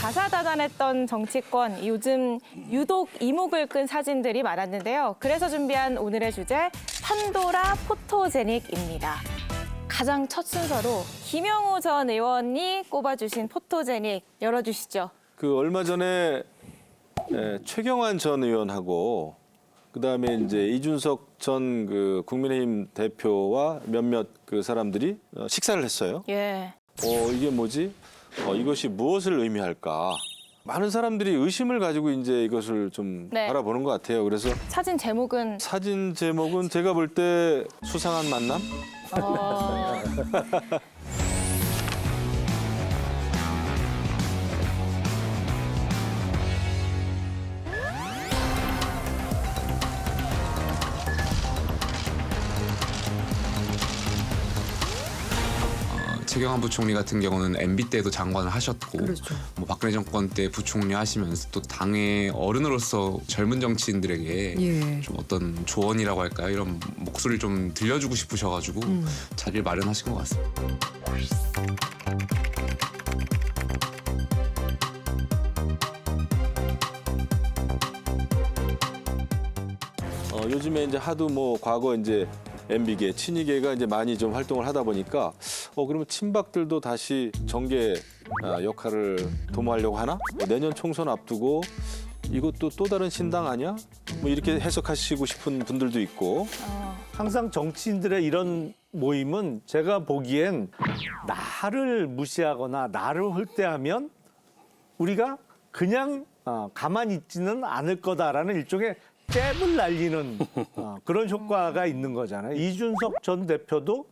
다사다난했던 정치권, 요즘 유독 이목을 끈 사진들이 많았는데요. 그래서 준비한 오늘의 주제, 판도라 포토제닉입니다. 가장 첫 순서로 김영우 전 의원이 꼽아주신 포토제닉 열어주시죠. 그 얼마 전에 최경환 전 의원하고 그다음에 이제 이준석 전 그 국민의힘 대표와 몇몇 그 사람들이 식사를 했어요. 예. 이게 뭐지? 이것이 무엇을 의미할까? 많은 사람들이 의심을 가지고 이제 이것을 좀 네. 바라보는 것 같아요. 그래서 사진 제목은 사진 제목은 제가 볼 때 수상한 만남? 최경환 부총리 같은 경우는 MB 때도 장관을 하셨고, 그렇죠. 뭐 박근혜 정권 때 부총리 하시면서 또 당의 어른으로서 젊은 정치인들에게 예. 좀 어떤 조언이라고 할까요? 이런 목소리를 좀 들려주고 싶으셔가지고 자리를 마련하신 것 같습니다. 요즘에 이제 하도 뭐 과거 이제 MB계, 친이계가 이제 많이 좀 활동을 하다 보니까 그러면 친박들도 다시 정계 역할을 도모하려고 하나? 내년 총선 앞두고 이것도 또 다른 신당 아니야? 뭐 이렇게 해석하시고 싶은 분들도 있고. 항상 정치인들의 이런 모임은 제가 보기엔 나를 무시하거나 나를 홀대하면 우리가 그냥 가만히 있지는 않을 거다라는 일종의 잽을 날리는 그런 효과가 있는 거잖아요. 이준석 전 대표도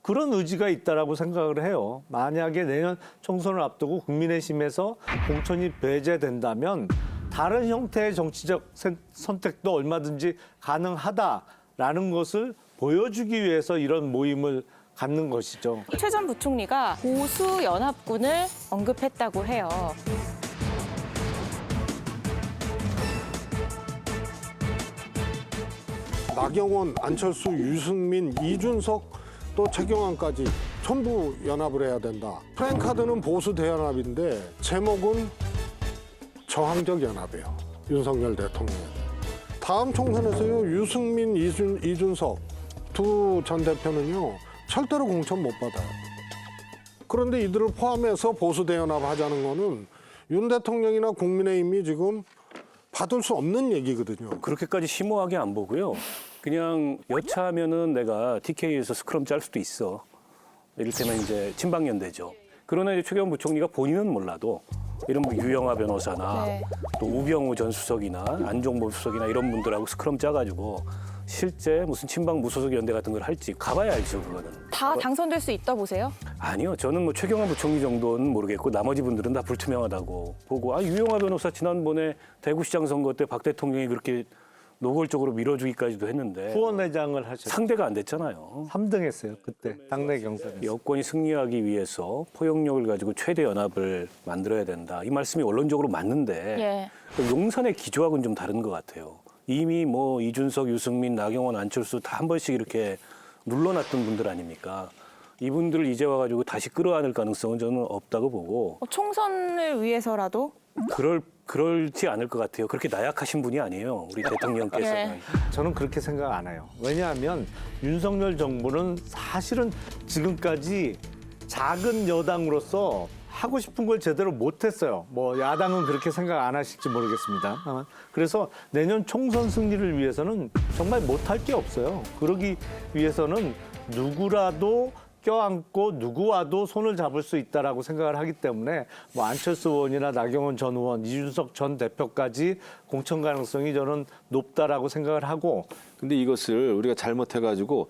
그런 의지가 있다라고 생각을 해요. 만약에 내년 총선을 앞두고 국민의힘에서 공천이 배제된다면 다른 형태의 정치적 선택도 얼마든지 가능하다라는 것을 보여주기 위해서 이런 모임을 갖는 것이죠. 최 전 부총리가 보수 연합군을 언급했다고 해요. 나경원, 안철수, 유승민, 이준석 또 최경환까지 전부 연합을 해야 된다. 프랭카드는 보수 대연합인데 제목은 저항적 연합이에요. 윤석열 대통령. 다음 총선에서요. 유승민, 이준석 두 전 대표는요. 절대로 공천 못 받아요. 그런데 이들을 포함해서 보수 대연합 하자는 거는 윤 대통령이나 국민의힘이 지금 받을 수 없는 얘기거든요. 그렇게까지 심오하게 안 보고요. 그냥 여차하면은 내가 TK에서 스크럼 짤 수도 있어. 이를테면 이제 친박연대죠. 그러나 이제 최경환 부총리가 본인은 몰라도 이런 뭐 유영하 변호사나 네. 또 우병우 전 수석이나 안종범 수석이나 이런 분들하고 스크럼 짜가지고 실제 무슨 친박 무소속 연대 같은 걸 할지 가봐야 알죠, 그거는. 다 당선될 수 있다 보세요? 아니요. 저는 뭐 최경환 부총리 정도는 모르겠고 나머지 분들은 다 불투명하다고 보고 유영하 변호사 지난번에 대구시장 선거 때 박 대통령이 그렇게 노골적으로 밀어주기까지도 했는데 후원회장을 하셨죠. 상대가 안 됐잖아요. 3등 했어요. 그때 당내 경선에서. 여권이 승리하기 위해서 포용력을 가지고 최대 연합을 만들어야 된다. 이 말씀이 원론적으로 맞는데 예. 그 용산의 기조하고는 좀 다른 것 같아요. 이미 뭐 이준석, 유승민, 나경원, 안철수 다 한 번씩 이렇게 눌러놨던 분들 아닙니까? 이분들을 이제 와가지고 다시 끌어안을 가능성은 저는 없다고 보고 총선을 위해서라도? 그럴지 않을 것 같아요. 그렇게 나약하신 분이 아니에요. 우리 대통령께서는. 예. 저는 그렇게 생각 안 해요. 왜냐하면 윤석열 정부는 사실은 지금까지 작은 여당으로서 하고 싶은 걸 제대로 못했어요. 뭐 야당은 그렇게 생각 안 하실지 모르겠습니다. 그래서 내년 총선 승리를 위해서는 정말 못할 게 없어요. 그러기 위해서는 누구라도 껴안고 누구와도 손을 잡을 수 있다라고 생각을 하기 때문에 뭐 안철수 의원이나 나경원 전 의원, 이준석 전 대표까지 공천 가능성이 저는 높다라고 생각을 하고. 근데 이것을 우리가 잘못해가지고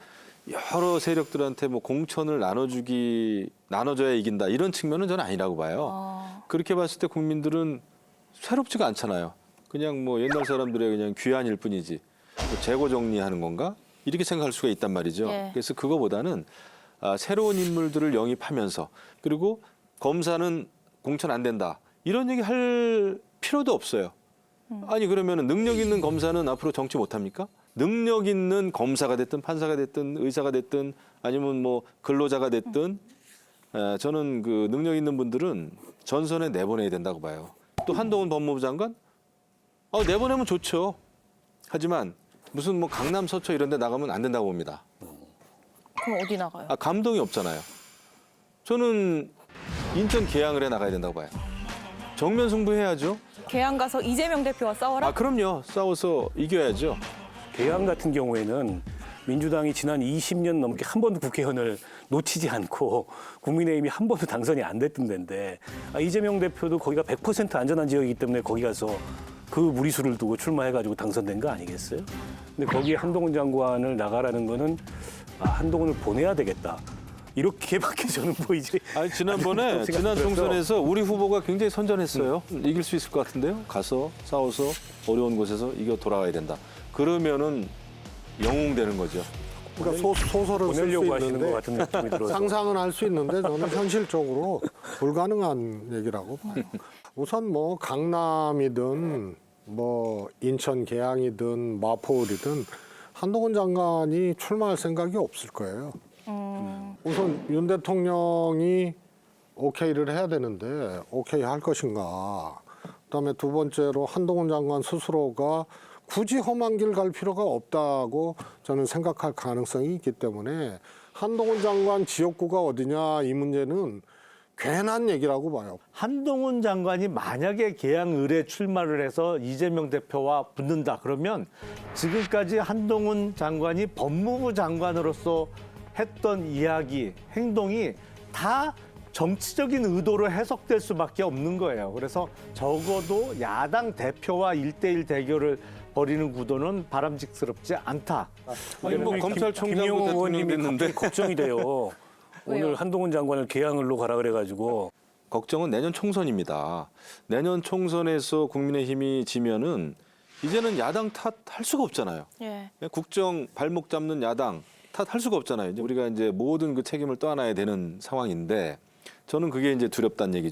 여러 세력들한테 뭐 공천을 나눠줘야 이긴다 이런 측면은 저는 아니라고 봐요. 그렇게 봤을 때 국민들은 새롭지가 않잖아요. 그냥 뭐 옛날 사람들의 그냥 귀환일 뿐이지. 뭐 재고 정리하는 건가? 이렇게 생각할 수가 있단 말이죠. 예. 그래서 그거보다는 새로운 인물들을 영입하면서 그리고 검사는 공천 안 된다. 이런 얘기 할 필요도 없어요. 아니 그러면 능력 있는 검사는 앞으로 정치 못합니까? 능력 있는 검사가 됐든 판사가 됐든 의사가 됐든 아니면 뭐 근로자가 됐든 저는 그 능력 있는 분들은 전선에 내보내야 된다고 봐요. 또 한동훈 법무부 장관? 내보내면 좋죠. 하지만 무슨 뭐 강남 서초 이런 데 나가면 안 된다고 봅니다. 그럼 어디 나가요? 감동이 없잖아요. 저는 인천 계양을 해 나가야 된다고 봐요. 정면 승부해야죠. 개항 가서 이재명 대표와 싸워라? 그럼요. 싸워서 이겨야죠. 개항 같은 경우에는 민주당이 지난 20년 넘게 한 번도 국회의원을 놓치지 않고 국민의힘이 한 번도 당선이 안 됐던 데인데 이재명 대표도 거기가 100% 안전한 지역이기 때문에 거기 가서 그 무리수를 두고 출마해가지고 당선된 거 아니겠어요? 근데 거기에 한동훈 장관을 나가라는 거는 한동훈을 보내야 되겠다. 이렇게밖에 저는 보이지. 아니 지난번에 지난 총선에서 우리 후보가 굉장히 선전했어요. 이길 수 있을 것 같은데요. 가서 싸워서 어려운 곳에서 이겨 돌아와야 된다. 그러면은 영웅되는 거죠. 그러니까 소설을 쓸 수 보내려고 하시는 것 있는데 같은 느낌이 들어서. 상상은 할 수 있는데 저는 현실적으로 불가능한 얘기라고 봐요. 우선 뭐 강남이든 뭐 인천 계양이든 마포울이든 한동훈 장관이 출마할 생각이 없을 거예요. 우선 윤 대통령이 오케이를 해야 되는데 오케이 할 것인가. 그다음에 두 번째로 한동훈 장관 스스로가 굳이 험한 길 갈 필요가 없다고 저는 생각할 가능성이 있기 때문에 한동훈 장관 지역구가 어디냐 이 문제는 괜한 얘기라고 봐요. 한동훈 장관이 만약에 계양을에 출마를 해서 이재명 대표와 붙는다 그러면 지금까지 한동훈 장관이 법무부 장관으로서 했던 이야기, 행동이 다 정치적인 의도로 해석될 수밖에 없는 거예요. 그래서 적어도 야당 대표와 1대1 대결을 벌이는 구도는 바람직스럽지 않다. 아니 뭐 검찰총장도 김용호 대통령 의원님이 됐는데 갑자기 걱정이 돼요. 오늘 한동훈 장관을 계양을로 가라 그래가지고 걱정은 내년 총선입니다. 내년 총선에서 국민의힘이 지면은 이제는 야당 탓할 수가 없잖아요. 예. 국정 발목 잡는 야당 탓할 수가 없잖아요. 이제 우리가 이제 모든 그 책임을 떠안아야 되는 상황인데 저는 그게 이제 두렵다는 얘기죠.